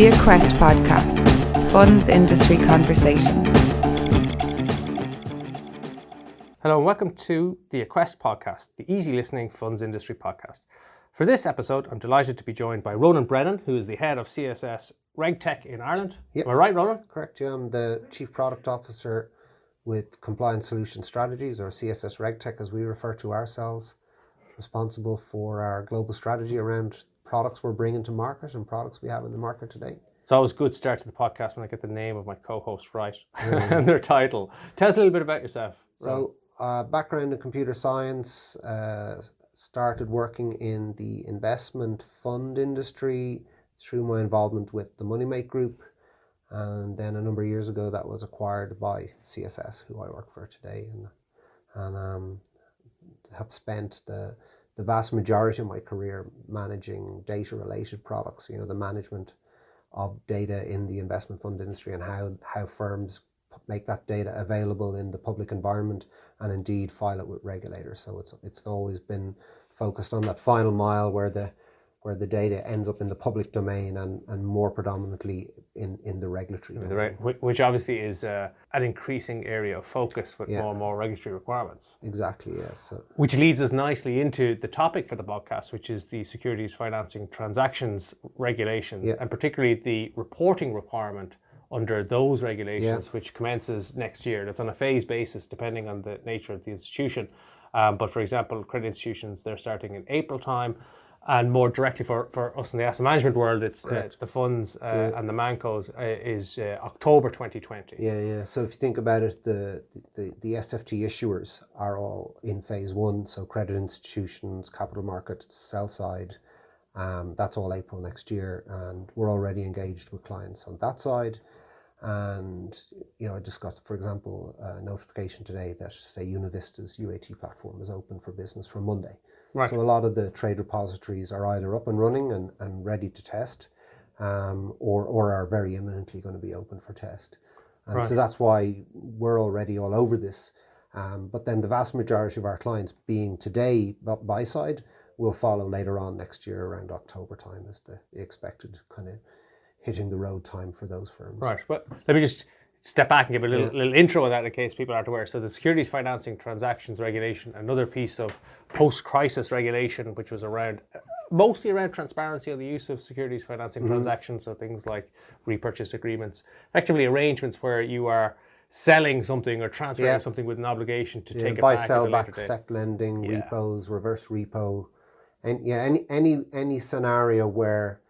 The Aquest podcast, funds industry conversations. Hello and welcome to the Aquest podcast, the easy listening funds industry podcast. For this episode, I'm delighted to be joined by Ronan Brennan, who is the head of CSS RegTech in Ireland. Yep. Am I right, Ronan? Correct, yeah. I'm the Chief Product Officer with Compliance Solution Strategies, or CSS RegTech as we refer to ourselves, responsible for our global strategy around products we're bringing to market and products we have in the market today. It's always a good start to the podcast when I get the name of my co-host right and their title. Tell us a little bit about yourself. So, background in computer science, started working in the investment fund industry through my involvement with the Moneymake Group, and then a number of years ago that was acquired by CSS, who I work for today, and have spent the vast majority of my career managing data-related products, the management of data in the investment fund industry and how firms make that data available in the public environment and indeed file it with regulators. So it's always been focused on that final mile where the data ends up in the public domain and more predominantly in the regulatory domain. Which obviously is an increasing area of focus with more and more regulatory requirements. Exactly, yes. So, which leads us nicely into the topic for the podcast, which is the Securities Financing Transactions regulations, and particularly the reporting requirement under those regulations, which commences next year. That's on a phase basis depending on the nature of the institution. But for example, credit institutions, they're starting in April time. And more directly for us in the asset management world, it's the funds and the ManCos is October 2020. Yeah. So if you think about it, the SFT issuers are all in phase one. So credit institutions, capital markets, sell side, that's all April next year. And we're already engaged with clients on that side. And, I just got, for example, a notification today that, say, Univista's UAT platform is open for business from Monday. Right. So a lot of the trade repositories are either up and running and ready to test, or are very imminently going to be open for test. And so that's why we're already all over this. But then the vast majority of our clients being today buy side will follow later on next year around October time as the expected kind of hitting the road time for those firms. Right, but let me just step back and give a little intro on that in case people aren't aware. So the Securities Financing Transactions regulation, another piece of post-crisis regulation, which was mostly around transparency on the use of securities financing transactions, so things like repurchase agreements, effectively arrangements where you are selling something or transferring something with an obligation to take it buy, back. sell back, sec lending, repos, reverse repo, and any scenario where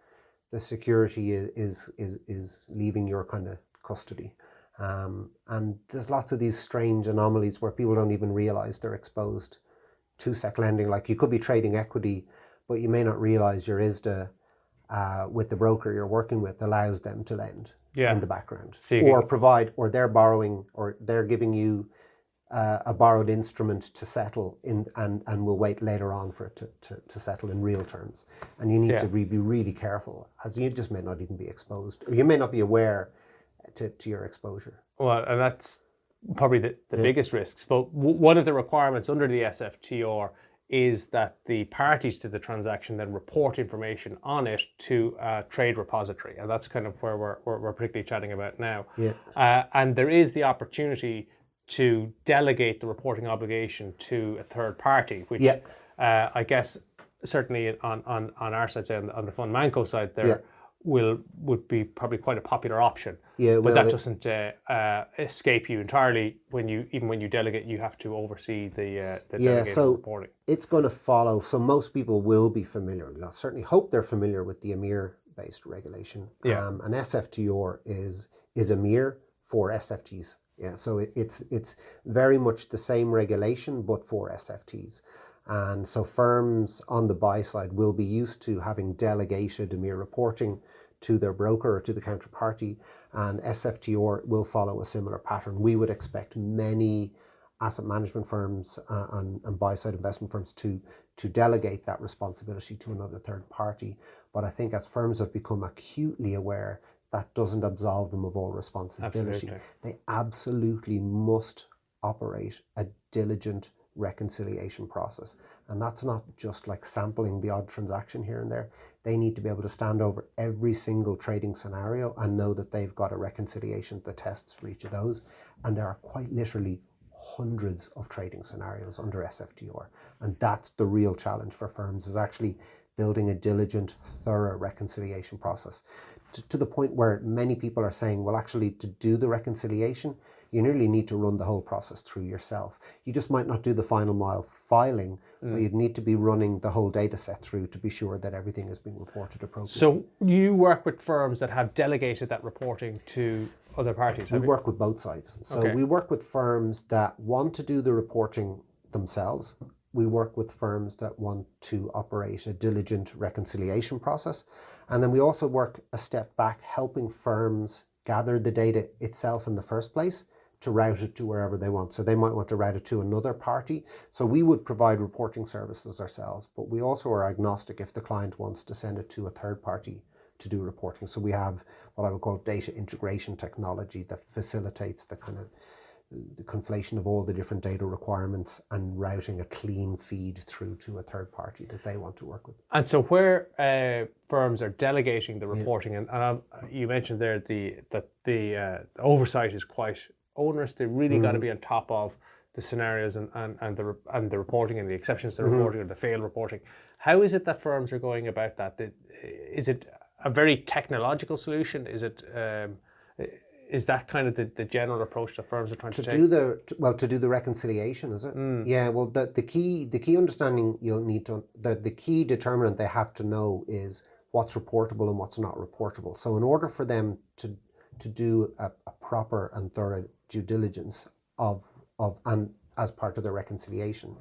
the security is leaving your kind of custody. And there's lots of these strange anomalies where people don't even realize they're exposed to sec lending. Like you could be trading equity, but you may not realize your ISDA with the broker you're working with allows them to lend in the background. So or they're borrowing, or they're giving you a borrowed instrument to settle in, and will wait later on for it to settle in real terms. And you need to be really careful, as you just may not even be exposed, or you may not be aware to your exposure. Well, and that's probably the biggest risks. But one of the requirements under the SFTR is that the parties to the transaction then report information on it to a trade repository. And that's kind of where we're particularly chatting about now. And there is the opportunity to delegate the reporting obligation to a third party, which I guess certainly on our side, say on the fund ManCo side, there would be probably quite a popular option. But that doesn't escape you entirely. When you delegate, you have to oversee the delegated reporting. It's going to follow. So most people will be familiar. I certainly hope they're familiar with the EMIR-based regulation. An SFTR is EMIR for SFTs. Yeah, so it's very much the same regulation, but for SFTs. And so firms on the buy side will be used to having delegated EMIR reporting to their broker or to the counterparty, and SFTR will follow a similar pattern. We would expect many asset management firms and buy side investment firms to delegate that responsibility to another third party. But I think as firms have become acutely aware, that doesn't absolve them of all responsibility. They absolutely must operate a diligent reconciliation process. And that's not just like sampling the odd transaction here and there. they need to be able to stand over every single trading scenario and know that they've got a reconciliation that tests for each of those. And there are quite literally hundreds of trading scenarios under SFTR. And that's the real challenge for firms, is actually building a diligent, thorough reconciliation process to the point where many people are saying, well, actually, to do the reconciliation, you nearly need to run the whole process through yourself. You just might not do the final mile filing, but you'd need to be running the whole data set through to be sure that everything is being reported appropriately. So you work with firms that have delegated that reporting to other parties? We work with both sides. So we work with firms that want to do the reporting themselves. We work with firms that want to operate a diligent reconciliation process. And then we also work a step back, helping firms gather the data itself in the first place to route it to wherever they want. So they might want to route it to another party. So we would provide reporting services ourselves, but we also are agnostic if the client wants to send it to a third party to do reporting. So we have what I would call data integration technology that facilitates the kind of the conflation of all the different data requirements and routing a clean feed through to a third party that they want to work with. And so where firms are delegating the reporting, and you mentioned there that the oversight is quite onerous. They really got to be on top of the scenarios and the reporting and the exceptions to the reporting or the fail reporting. How is it that firms are going about that? Is it a very technological solution? Is that kind of the general approach that firms are trying to take? To do the reconciliation, is it? Yeah, well, the key understanding you'll need to, the key determinant they have to know is what's reportable and what's not reportable. So in order for them to do a proper and thorough due diligence and as part of their reconciliation,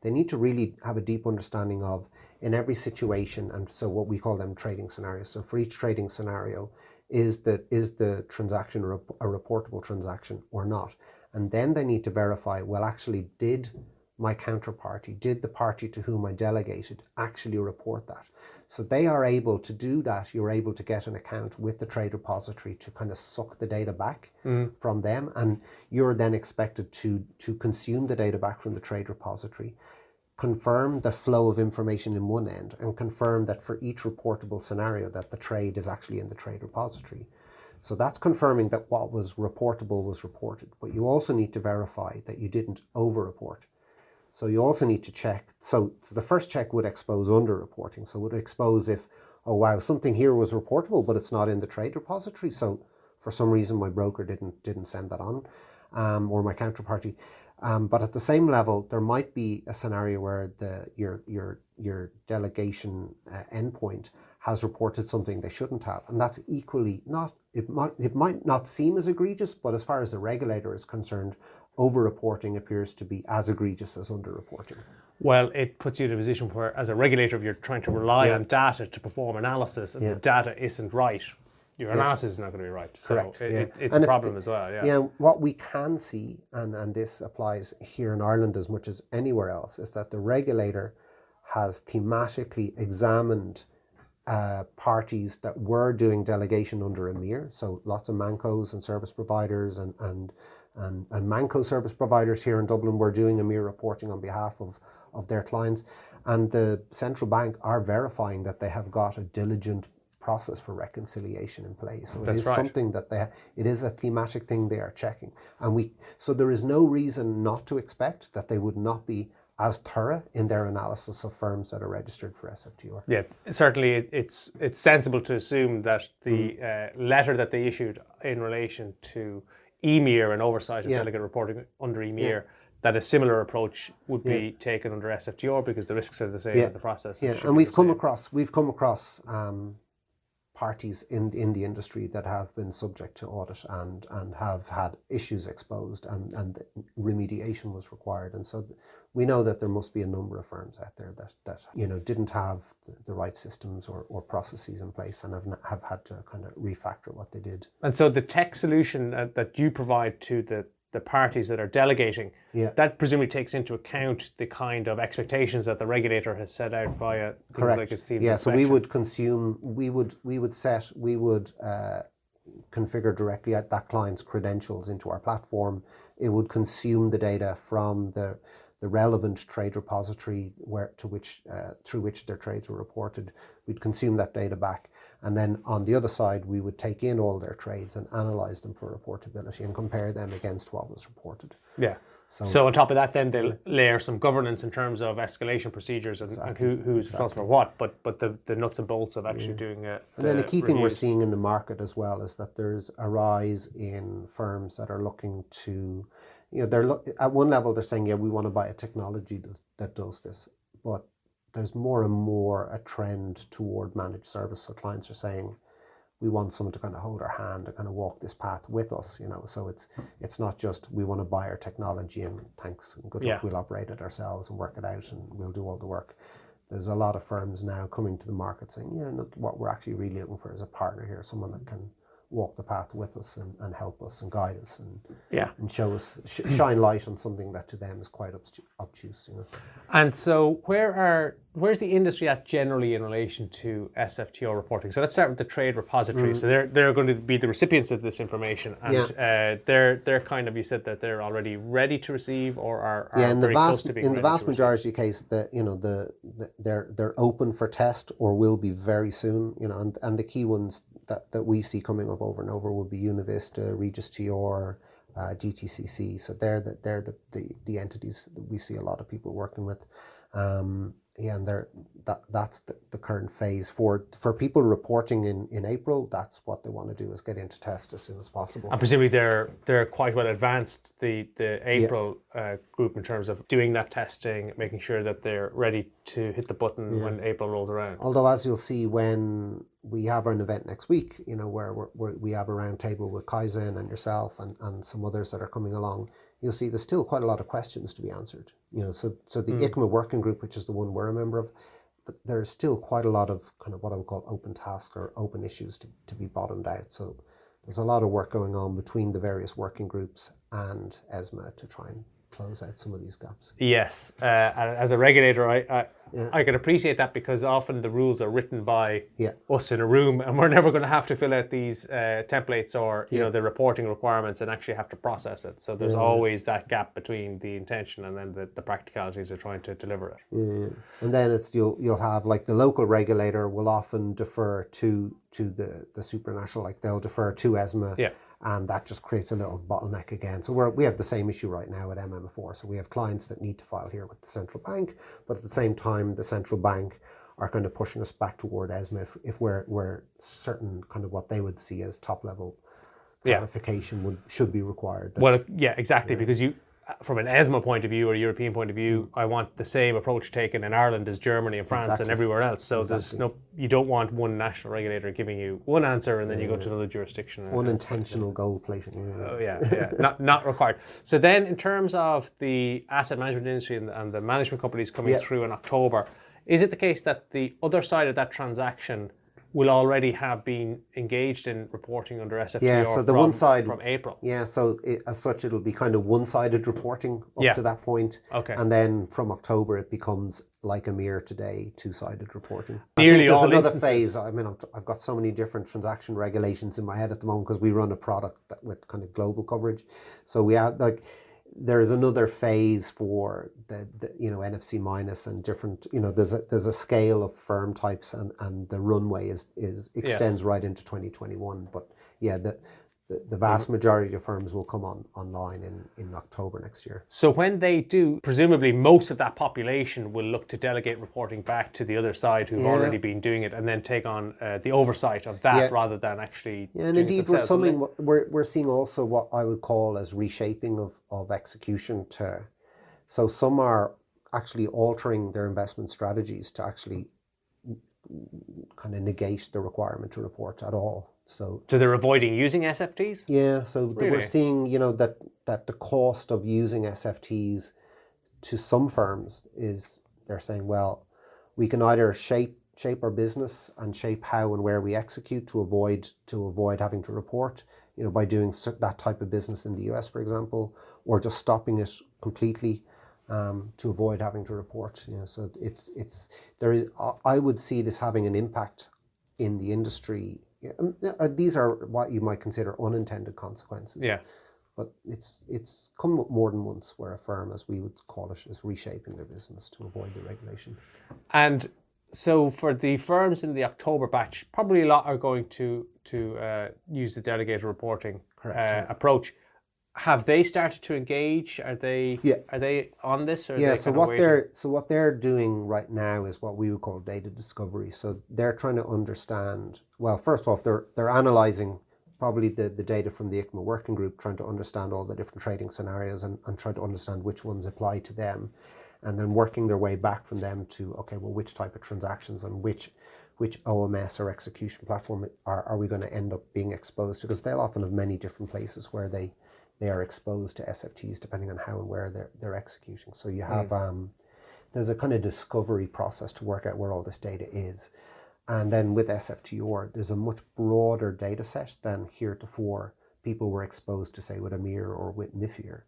they need to really have a deep understanding of, in every situation, and so what we call them trading scenarios. So for each trading scenario, is the transaction a reportable transaction or not? And then they need to verify, well, actually, did my counterparty, did the party to whom I delegated actually report that? So they are able to do that. You're able to get an account with the trade repository to kind of suck the data back from them. And you're then expected to consume the data back from the trade repository, confirm the flow of information in one end, and confirm that for each reportable scenario that the trade is actually in the trade repository. So that's confirming that what was reportable was reported. But you also need to verify that you didn't over-report. So you also need to check. So the first check would expose under-reporting. So it would expose if, oh wow, something here was reportable, but it's not in the trade repository. So for some reason my broker didn't send that on, or my counterparty. But at the same level, there might be a scenario where your delegation endpoint has reported something they shouldn't have, and that's equally not. It might not seem as egregious, but as far as the regulator is concerned, over-reporting appears to be as egregious as under-reporting. Well, it puts you in a position where, as a regulator, if you're trying to rely on data to perform analysis, and the data isn't right, your analysis is not going to be right. Correct. So it's a problem as well. Yeah. What we can see, and this applies here in Ireland as much as anywhere else, is that the regulator has thematically examined parties that were doing delegation under EMIR. So lots of ManCos and service providers and ManCo service providers here in Dublin were doing EMIR reporting on behalf of their clients. And the central bank are verifying that they have got a diligent process for reconciliation in place. So it is something that it is a thematic thing they are checking. And so there is no reason not to expect that they would not be as thorough in their analysis of firms that are registered for SFTR. Yeah, certainly it's sensible to assume that the letter that they issued in relation to EMIR and oversight of delegate reporting under EMIR, that a similar approach would be taken under SFTR because the risks are the same in the process. Yeah, and we've come across parties in the industry that have been subject to audit and have had issues exposed and remediation was required. And so we know that there must be a number of firms out there that didn't have the right systems or processes in place and have had to kind of refactor what they did. And so the tech solution that you provide to the parties that are delegating, that presumably takes into account the kind of expectations that the regulator has set out via things like its themes inspection. So we would configure directly at that client's credentials into our platform. It would consume the data from the the relevant trade repository through which their trades were reported. We'd consume that data back. And then on the other side, we would take in all their trades and analyze them for reportability and compare them against what was reported. Yeah. So on top of that, then they'll layer some governance in terms of escalation procedures and who's responsible for what, but the nuts and bolts of actually doing it. And then the key thing we're seeing in the market as well is that there's a rise in firms that are looking to, at one level they're saying, yeah, we want to buy a technology that does this, but there's more and more a trend toward managed service. So clients are saying, we want someone to kind of hold our hand and kind of walk this path with us, So it's not just we want to buy our technology and thanks and good luck, we'll operate it ourselves and work it out and we'll do all the work. There's a lot of firms now coming to the market saying, yeah, look, what we're actually really looking for is a partner here, someone that can walk the path with us and help us and guide us and show us, shine light on something that to them is quite obtuse. And so where's the industry at generally in relation to SFTR reporting? So let's start with the trade repository. So they're going to be the recipients of this information, and they're kind of, you said that they're already ready to receive or are very close to being ready. In the vast majority of cases, they're open for test or will be very soon. And the key ones that we see coming up over and over will be Univista, Regis TR, GTCC. So they're the entities that we see a lot of people working with. And that's the current phase for people reporting in April. That's what they want to do, is get into test as soon as possible. And presumably they're quite well advanced, the April group, in terms of doing that testing, making sure that they're ready to hit the button when April rolls around. Although, as you'll see when we have an event next week, where we have a round table with Kaizen and yourself and some others that are coming along, you'll see there's still quite a lot of questions to be answered. So the ICMA working group, which is the one we're a member of, there's still quite a lot of kind of what I would call open tasks or open issues to be bottomed out. So there's a lot of work going on between the various working groups and ESMA to try and close out some of these gaps. Yes, as a regulator, I can appreciate that, because often the rules are written by us in a room, and we're never going to have to fill out these templates or the reporting requirements and actually have to process it. So there's always that gap between the intention and then the practicalities of trying to deliver it. And then you'll have, like, the local regulator will often defer to the supranational, like they'll defer to ESMA. And that just creates a little bottleneck again. So we have the same issue right now at MM4. So we have clients that need to file here with the central bank, but at the same time, the central bank are kind of pushing us back toward ESMA if we're certain kind of what they would see as top level clarification should be required. Exactly, because from an ESMA point of view or European point of view, I want the same approach taken in Ireland as Germany and France and everywhere else. So there's you don't want one national regulator giving you one answer and then you go to another jurisdiction. Unintentional gold plating. Not required. So then, in terms of the asset management industry and the management companies coming through in October, is it the case that the other side of that transaction will already have been engaged in reporting under SFTR from April? Yeah, so as such, it'll be kind of one-sided reporting up to that point. Okay. And then from October, it becomes like EMIR today, two-sided reporting. Nearly there's another phase. I mean, I've got so many different transaction regulations in my head at the moment because we run a product with kind of global coverage. So we have, like, there's another phase for the NFC minus and different, there's a scale of firm types and the runway extends right into 2021. But the vast majority of firms will come online in October next year. So when they do, presumably most of that population will look to delegate reporting back to the other side who've already been doing it, and then take on the oversight of that rather than actually. Yeah, and indeed we're seeing also what I would call as reshaping of execution so some are actually altering their investment strategies to actually kind of negate the requirement to report at all. So they're avoiding using SFTs? Yeah, so we're seeing, that the cost of using SFTs to some firms is, they're saying, well, we can either shape our business and shape how and where we execute to avoid having to report, by doing that type of business in the US, for example, or just stopping it completely to avoid having to report. So I would see this having an impact in the industry. These are what you might consider unintended consequences. but it's come up more than once where a firm, as we would call it, is reshaping their business to avoid the regulation. And so for the firms in the October batch, probably a lot are going to use the delegated reporting approach. Have they started to engage? Are they on this? Or are they so what they're doing right now is what we would call data discovery. So they're trying to understand. Well, first off, they're analysing probably the data from the ICMA working group, trying to understand all the different trading scenarios and trying to understand which ones apply to them, and then working their way back from them to, okay, well, which type of transactions and which OMS or execution platform are we going to end up being exposed to? Because they'll often have many different places where they are exposed to SFTs depending on how and where they're executing. So you have there's a kind of discovery process to work out where all this data is. And then with SFTR, there's a much broader data set than heretofore people were exposed to, say, with EMIR or with MIFIR.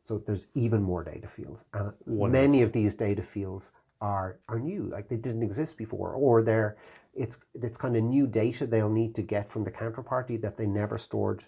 So there's even more data fields. And many of these data fields are new, like they didn't exist before, or it's kind of new data they'll need to get from the counterparty that they never stored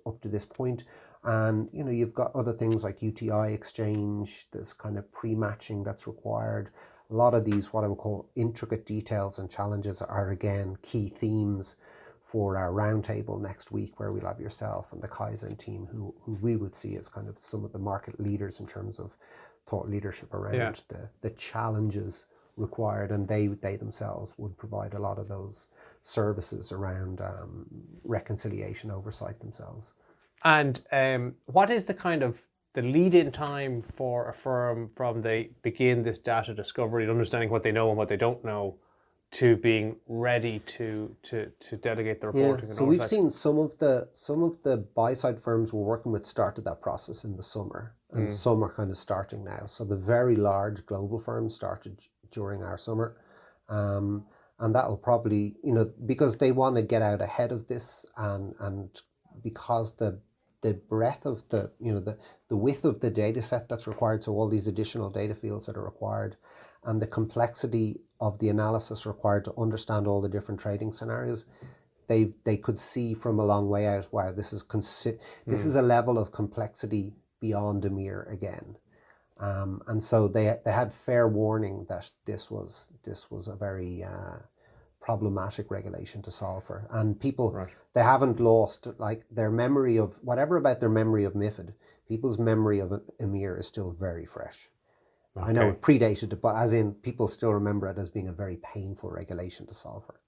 up to this point. And you've got other things like UTI exchange, there's kind of pre-matching that's required. A lot of these, what I would call intricate details and challenges, are again key themes for our roundtable next week, where we'll have yourself and the Kaizen team, who we would see as kind of some of the market leaders in terms of thought leadership around the challenges required, and they themselves would provide a lot of those services around reconciliation oversight themselves. And what is the kind of the lead-in time for a firm from they begin this data discovery and understanding what they know and what they don't know to being ready to delegate the reporting? So we've seen some of the buy-side firms we're working with started that process in the summer, and some are kind of starting now. So the very large global firms started during our summer, and that'll probably, because they want to get out ahead of this, and because the breadth of the width of the data set that's required, so all these additional data fields that are required, and the complexity of the analysis required to understand all the different trading scenarios, they could see from a long way out, wow, this is a level of complexity beyond EMIR again. And so they had fair warning that this was a very problematic regulation to solve for, and people they haven't lost their memory of whatever about their memory of MiFID. People's memory of EMIR is still very fresh. Okay. I know it predated it, but as in people still remember it as being a very painful regulation to solve for.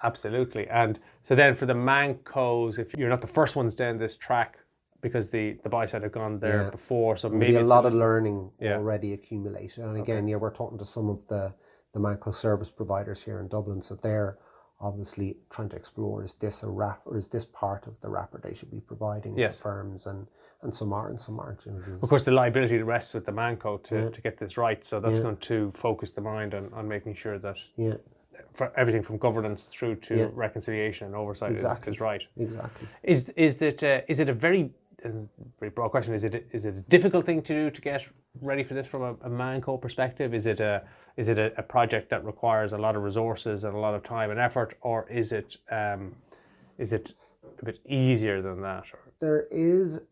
Absolutely. And so then for the ManCos, if you're not the first ones down this track, because the buy side have gone there before, so maybe a lot of learning already accumulated. And again, we're talking to some of the ManCo service providers here in Dublin, so they're obviously trying to explore, is this a wrap, or is this part of the wrapper they should be providing to firms, and some are and some aren't. Of course, the liability rests with the ManCo to get this right, so that's going to focus the mind on making sure that for everything from governance through to reconciliation and oversight is right. Exactly. Is it a very broad question? Is it a difficult thing to do to get ready for this from a ManCo perspective? Is it a project that requires a lot of resources and a lot of time and effort, or is it a bit easier than that? There is,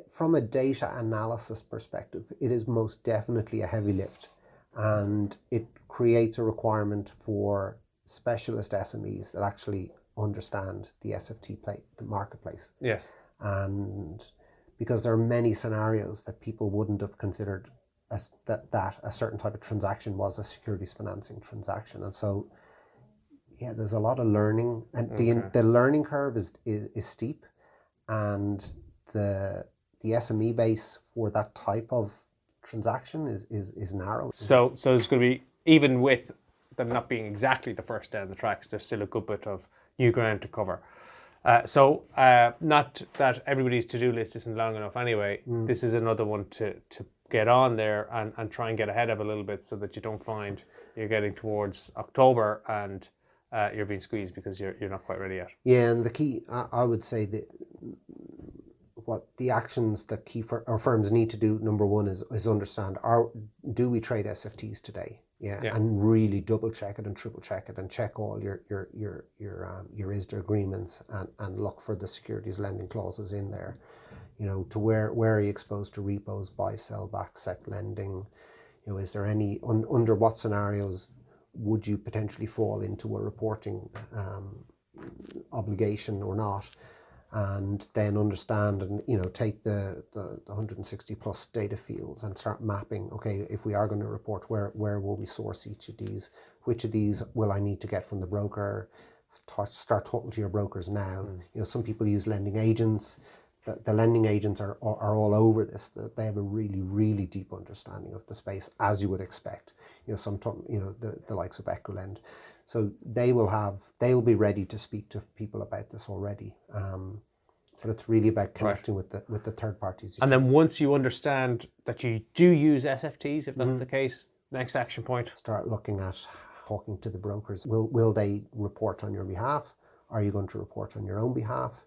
from a data analysis perspective, it is most definitely a heavy lift, and it creates a requirement for specialist SMEs that actually understand the SFT the marketplace. Yes. And because there are many scenarios that people wouldn't have considered as that a certain type of transaction was a securities financing transaction, and so there's a lot of learning, and the learning curve is steep, and the SME base for that type of transaction is narrow. So there's going to be, even with them not being exactly the first down the tracks, there's still a good bit of new ground to cover. So not that everybody's to-do list isn't long enough anyway. This is another one to get on there and try and get ahead of a little bit, so that you don't find you're getting towards October and you're being squeezed because you're not quite ready yet. Yeah, and the key, I would say, that what the actions that our firms need to do, number one, is understand, do we trade SFTs today? And really double check it and triple check it, and check all your ISDA agreements, and look for the securities lending clauses in there. to where are you exposed to repos, buy, sell, back, sec lending? Is there any, under what scenarios would you potentially fall into a reporting obligation or not? And then understand and take the 160 plus data fields and start mapping. Okay, if we are going to report, where will we source each of these? Which of these will I need to get from the broker? Start talking to your brokers now. Some people use lending agents. The lending agents are all over this. They have a really, really deep understanding of the space, as you would expect. Sometimes the likes of Equilend. So they'll be ready to speak to people about this already. But it's really about connecting with the third parties. And then once you understand that you do use SFTs, if that's the case, next action point. Start looking at talking to the brokers. Will they report on your behalf? Are you going to report on your own behalf?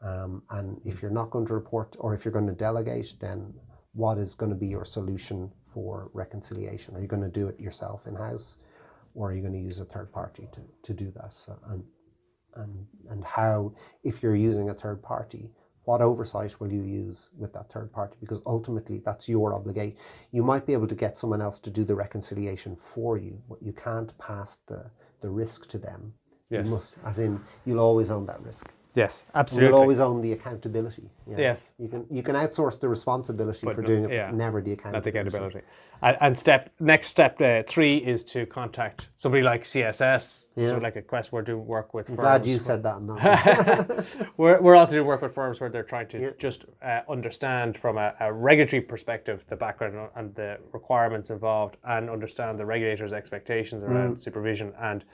And if you're not going to report, or if you're going to delegate, then what is going to be your solution for reconciliation? Are you going to do it yourself in-house? Or are you going to use a third party to do that? So, and how, if you're using a third party, what oversight will you use with that third party? Because ultimately that's your obligation. You might be able to get someone else to do the reconciliation for you, but you can't pass the risk to them. Yes. You must, as in, you'll always own that risk. Yes, absolutely. You'll always own the accountability. Yes. You can outsource the responsibility for doing it, never the accountability. Not the accountability. And next step 3 is to contact somebody like CSS, somebody like Aquest. We're doing work with firms. Glad you said that. And not we're also doing work with firms where they're trying to just understand from a regulatory perspective the background and the requirements involved, and understand the regulators' expectations around supervision and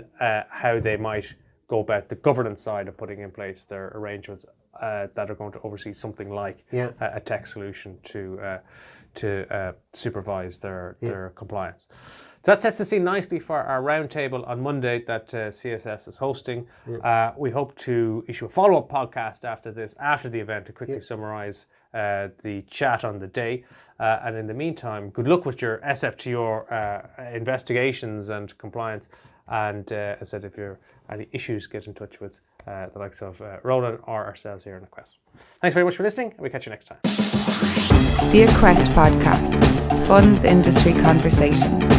how they might go about the governance side of putting in place their arrangements that are going to oversee something like a tech solution to supervise their compliance. So that sets the scene nicely for our roundtable on Monday that CSS is hosting. We hope to issue a follow-up podcast after the event, to quickly summarise the chat on the day. And in the meantime, good luck with your SFTR investigations and compliance. And as I said, if you're any issues, get in touch with the likes of Ronan or ourselves here in Aquest. Thanks very much for listening, and we'll catch you next time. The Aquest Podcast, Funds Industry Conversations.